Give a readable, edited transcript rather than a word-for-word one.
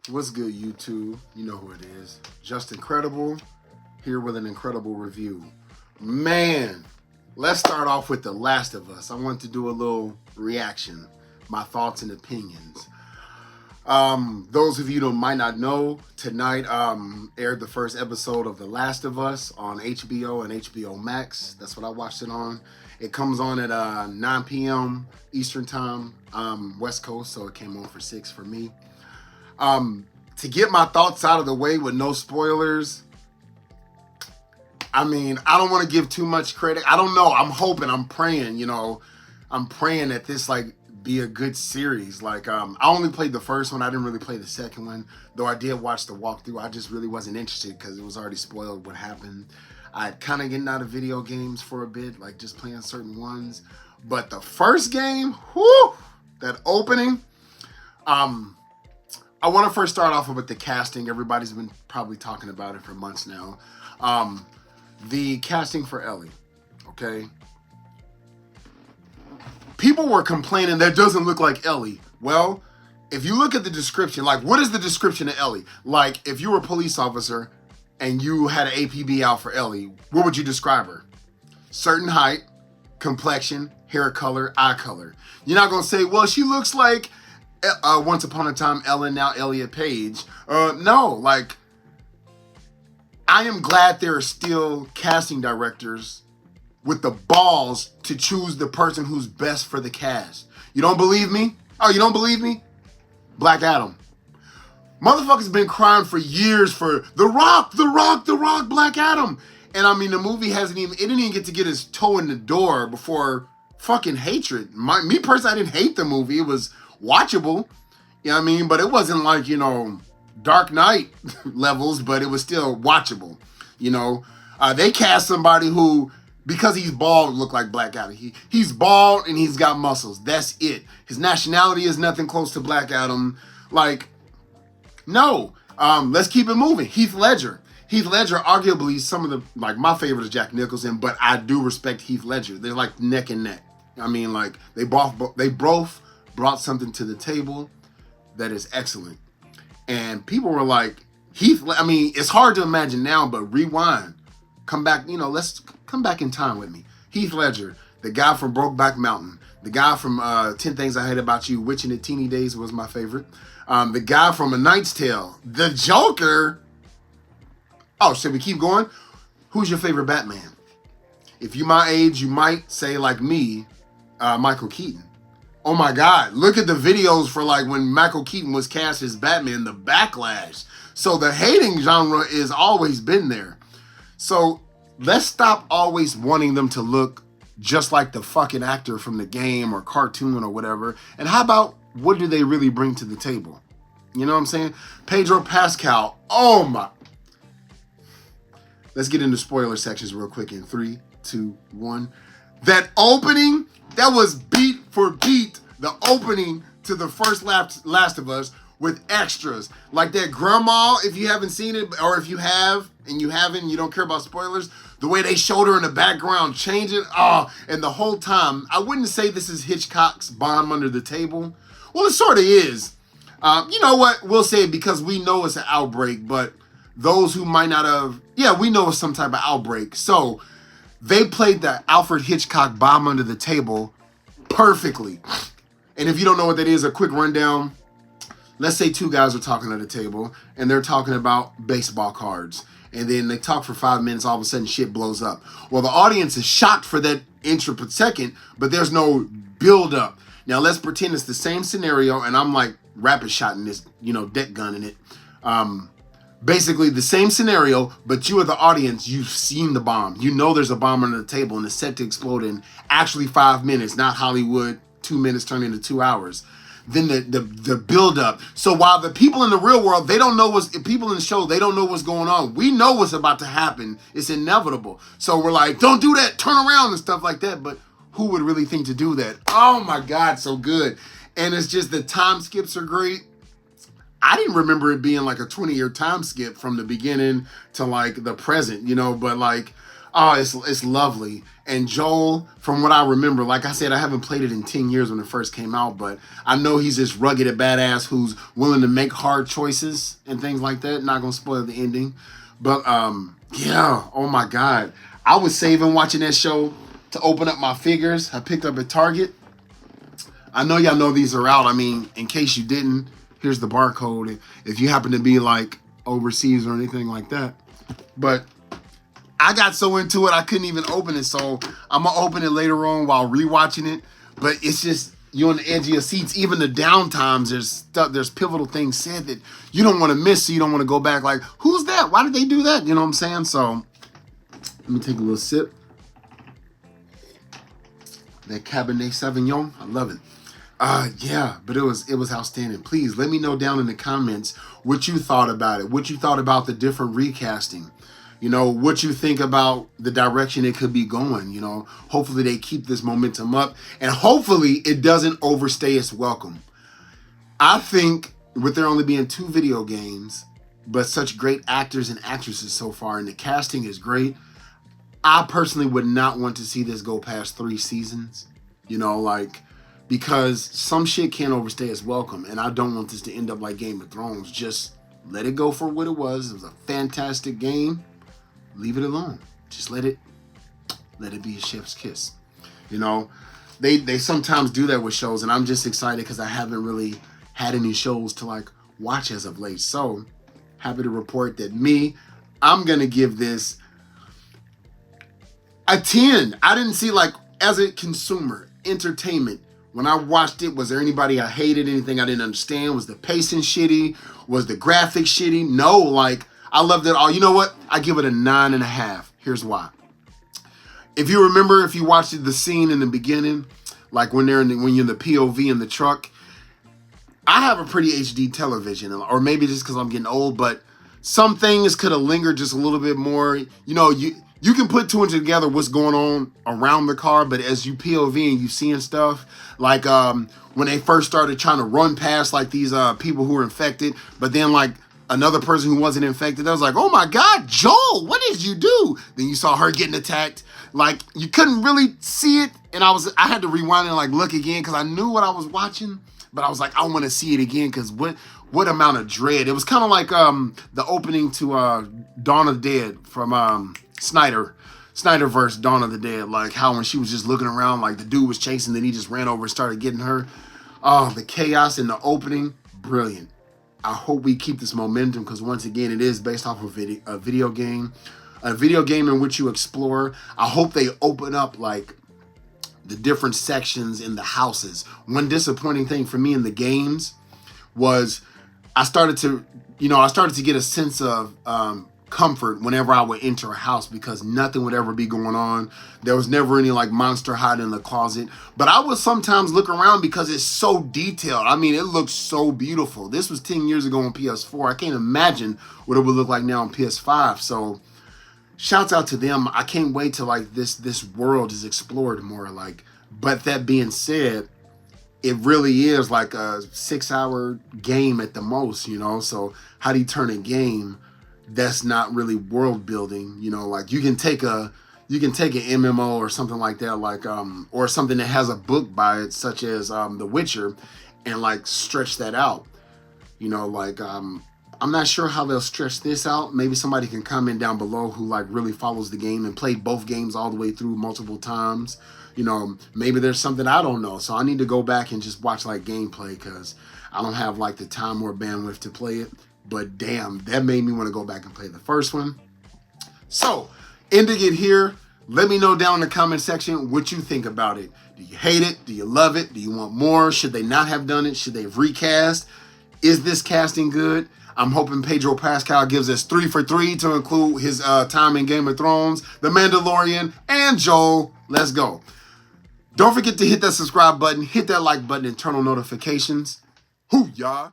What's good, YouTube? You know who it is. Just Incredible, here with an incredible review. Man, let's start off with The Last of Us. I want to do a little reaction, my thoughts and opinions. Those of you that might not know, tonight aired the first episode of The Last of Us on HBO and HBO Max. That's what I watched it on. It comes on at 9 p.m. Eastern Time, West Coast, so it came on for 6 for me. To get my thoughts out of the way with no spoilers, I mean, I don't want to give too much credit. I don't know. I'm hoping, I'm praying, I'm praying that this be a good series. I only played the first one. I didn't really play the second one, though I did watch the walkthrough. I just really wasn't interested because it was already spoiled what happened. I'd kind of getting out of video games for a bit, like just playing certain ones. But the first game, whoo, that opening, I want to first start off with the casting. Everybody's been probably talking about it for months now. The casting for Ellie, okay? People were complaining that doesn't look like Ellie. Well, if you look at the description, what is the description of Ellie? Like, if you were a police officer and you had an APB out for Ellie, what would you describe her? Certain height, complexion, hair color, eye color. You're not going to say, well, she looks like Once Upon a Time Ellen, now Elliot Page. No, I am glad there are still casting directors with the balls to choose the person who's best for the cast. You don't believe me? Oh, you don't believe me? Black Adam. Motherfuckers been crying for years for The Rock, Black Adam. And I mean, the movie it didn't even get to get his toe in the door before fucking hatred. Me personally, I didn't hate the movie. It was watchable, you know what I mean? But it wasn't like, Dark Knight levels, but it was still watchable, They cast somebody who, because he's bald, looked like Black Adam. He's bald and he's got muscles. That's it. His nationality is nothing close to Black Adam. No. Let's keep it moving. Heath Ledger. Heath Ledger, arguably some of the, my favorite is Jack Nicholson, but I do respect Heath Ledger. They're neck and neck. I mean, they both brought something to the table that is excellent. And people were like, it's hard to imagine now, but rewind. Come back, let's come back in time with me. Heath Ledger, the guy from Brokeback Mountain, the guy from 10 Things I Hate About You, Witch in the Teeny Days was my favorite. The guy from A Knight's Tale, the Joker. Oh, should we keep going? Who's your favorite Batman? If you're my age, you might say, like me, Michael Keaton. Oh my God, look at the videos for when Michael Keaton was cast as Batman, the backlash. So the hating genre has always been there. So let's stop always wanting them to look just like the fucking actor from the game or cartoon or whatever. And how about, what do they really bring to the table? You know what I'm saying? Pedro Pascal, oh my. Let's get into spoiler sections real quick in 3, 2, 1. That opening, that was beat for beat, the opening to the first Last of Us with extras. Like that grandma, if you haven't seen it, or if you have and you haven't, you don't care about spoilers, the way they showed her in the background changing, and the whole time, I wouldn't say this is Hitchcock's Bomb Under the Table. Well, it sort of is. You know what? We'll say it because we know it's an outbreak, but those who might not have, we know it's some type of outbreak. So they played the Alfred Hitchcock Bomb Under the Table perfectly. And if you don't know what that is, a quick rundown. Let's say two guys are talking at a table and they're talking about baseball cards. And then they talk for 5 minutes, all of a sudden shit blows up. Well, the audience is shocked for that inch per second, but there's no build up. Now let's pretend it's the same scenario and I'm rapid shotting this, deck gun in it. Basically the same scenario, but you are the audience, you've seen the bomb. You know there's a bomb under the table and it's set to explode in actually 5 minutes, not Hollywood, 2 minutes turn into 2 hours. Then the build up. So while the people in the real world, they don't know people in the show, they don't know what's going on. We know what's about to happen. It's inevitable. So we're like, don't do that, turn around and stuff like that. But who would really think to do that? Oh my God, so good. And it's just the time skips are great. I didn't remember it being a 20-year time skip from the beginning to the present, but Oh, it's lovely. And Joel, from what I remember, like I said, I haven't played it in 10 years when it first came out, but I know he's this rugged badass who's willing to make hard choices and things like that. Not gonna spoil the ending. But yeah, oh my God. I was saving watching that show to open up my figures I picked up at Target. I know y'all know these are out. I mean, in case you didn't, here's the barcode if you happen to be like overseas or anything like that. But I got so into it, I couldn't even open it. So I'm going to open it later on while rewatching it. But it's just, you're on the edge of your seats. Even the downtimes, there's pivotal things said that you don't want to miss. So you don't want to go back like, who's that? Why did they do that? You know what I'm saying? So let me take a little sip. That Cabernet Sauvignon, I love it. Yeah, but it was outstanding. Please let me know down in the comments what you thought about it. What you thought about the different recasting. You know, what you think about the direction it could be going. You know, hopefully they keep this momentum up. And hopefully it doesn't overstay its welcome. I think with there only being 2 video games, but such great actors and actresses so far, and the casting is great, I personally would not want to see this go past 3 seasons. You know, like, because some shit can't overstay its welcome. And I don't want this to end up like Game of Thrones. Just let it go for what it was. It was a fantastic game. Leave it alone. Just let it be a chef's kiss. You know, they sometimes do that with shows, and I'm just excited because I haven't really had any shows to like watch as of late. So happy to report that I'm gonna give this a 10. I didn't see, like, as a consumer, entertainment, when I watched it, was there anybody I hated, anything I didn't understand? Was the pacing shitty? Was the graphics shitty? No, like, I loved it all. You know what? I give it a 9.5. Here's why. If you remember, if you watched the scene in the beginning, like when you're in the POV in the truck, I have a pretty HD television, or maybe just because I'm getting old, but some things could have lingered just a little bit more. You know, you can put 2 and 2 together what's going on around the car, but as you POV and you seeing stuff, like when they first started trying to run past like these people who were infected, but then like another person who wasn't infected, I was like, oh my God, Joel, what did you do? Then you saw her getting attacked. Like, you couldn't really see it, and I had to rewind and like look again because I knew what I was watching, but I was like, I want to see it again because what amount of dread. It was kind of like the opening to Dawn of the Dead from Snyderverse Dawn of the Dead, like how when she was just looking around, like the dude was chasing, then he just ran over and started getting her. Oh, the chaos in the opening, brilliant. I hope we keep this momentum because once again, it is based off of a video game in which you explore. I hope they open up like the different sections in the houses. One disappointing thing for me in the games was I started to get a sense of comfort whenever I would enter a house because nothing would ever be going on. There was never any like monster hiding in the closet. But I would sometimes look around because it's so detailed. I mean, it looks so beautiful. This was 10 years ago on PS4. I can't imagine what it would look like now on PS5. So shouts out to them. I can't wait till like this world is explored more. Like, but that being said, it really is like a 6-hour game at the most, you know? So how do you turn a game that's not really world building? You know, like you can take an MMO or something like that, like or something that has a book by it, such as The Witcher, and like stretch that out. You know, like I'm not sure how they'll stretch this out. Maybe somebody can comment down below who like really follows the game and played both games all the way through multiple times. You know, maybe there's something I don't know. So I need to go back and just watch like gameplay because I don't have like the time or bandwidth to play it. But damn, that made me want to go back and play the first one. So, ending it here. Let me know down in the comment section what you think about it. Do you hate it? Do you love it? Do you want more? Should they not have done it? Should they have recast? Is this casting good? I'm hoping Pedro Pascal gives us 3 for 3 to include his time in Game of Thrones, The Mandalorian, and Joel. Let's go. Don't forget to hit that subscribe button, hit that like button, and turn on notifications. Hoo-yah!